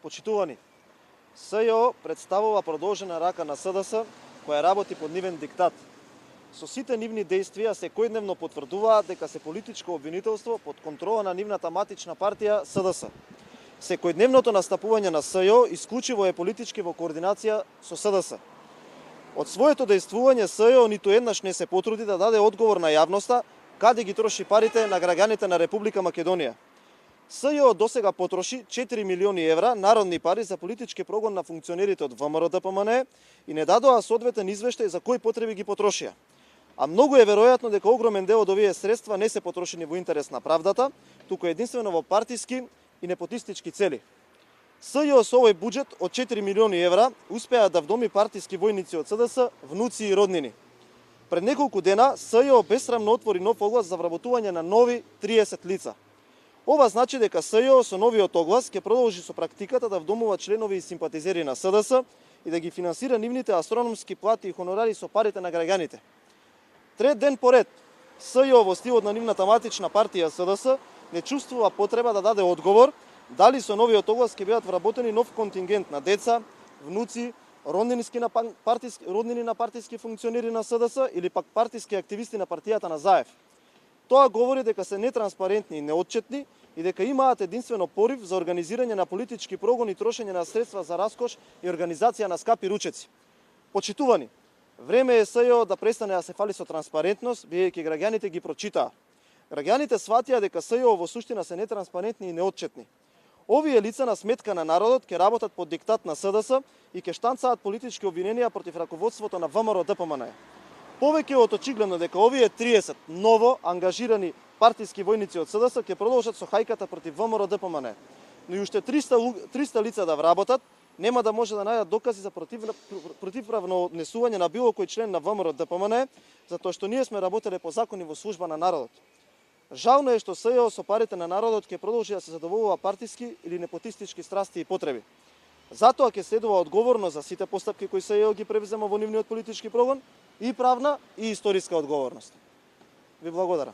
Почитувани, СЈО представува продолжена рака на СДС, која работи под нивен диктат. Со сите нивни действија секојдневно потврдуваат дека се политичко обвинителство под контрола на нивната матична партија СДС. Секојдневното настапување на СЈО исклучиво е политички во координација со СДС. Од своето дејствување СЈО ниту еднаш не се потруди да даде одговор на јавноста каде ги троши парите на граѓаните на Република Македонија. СЈО досега потроши 4 милиони евра народни пари за политички прогон на функционерите од ВМРО-ДПМНЕ и не дадоа соодветен извештај за кои потреби ги потрошија. А многу е веројатно дека огромен дел од овие средства не се потрошени во интерес на правдата, туку единствено во партиски и непотистички цели. СЈО со овој буџет од 4 милиони евра успеа да вдоми партиски војници од СДС, внуци и роднини. Пред неколку дена СЈО бесрамно отвори нов оглас за вработување на нови 30 лица. Ова значи дека СЈО со новиот оглас ќе продолжи со практиката да вдомува членови и симпатизери на СДС и да ги финансира нивните астрономски плати и хонорари со парите на граѓаните. Трет ден поред, СЈО во стилот на нивната матична партија СДС не чувствува потреба да даде одговор дали со новиот оглас ќе бидат вработени нов контингент на деца, внуци, роднини на партиски функционери на СДС или пак партиски активисти на партијата на Заев. Тоа говори дека се нетранспарентни и неотчетни и дека имаат единствено порив за организирање на политички прогон и трошење на средства за раскош и организација на скапи ручеци. Почитувани, време е СЈО да престане да се фали со транспарентност, бидејќи граѓаните ги прочитаа. Граѓаните сватија дека СЈО во суштина се нетранспарентни и неотчетни. Овие лица на сметка на народот ќе работат под диктат на СДС и ќе штанцаат политички обвиненија против раководството на ВМРО-ДПМНЕ. Повеќе од очигледно дека овие 30 ново ангажирани партиски војници од СДС ќе продолжат со хајката против ВМРО-ДПМНЕ. Но и уште 300 лица да вработат, нема да може да најдат докази за противправно однесување на било кој член на ВМРО-ДПМНЕ, затоа што ние сме работеле по закони во служба на народот. Жално е што СЈО со парите на народот ќе продолжи да се задоволува партиски или непотистички страсти и потреби. Затоа ќе следува одговорност за сите постапки кои СЈО ги превзема во нивниот политички прогон, и правна и историска одговорност. Ви благодарам.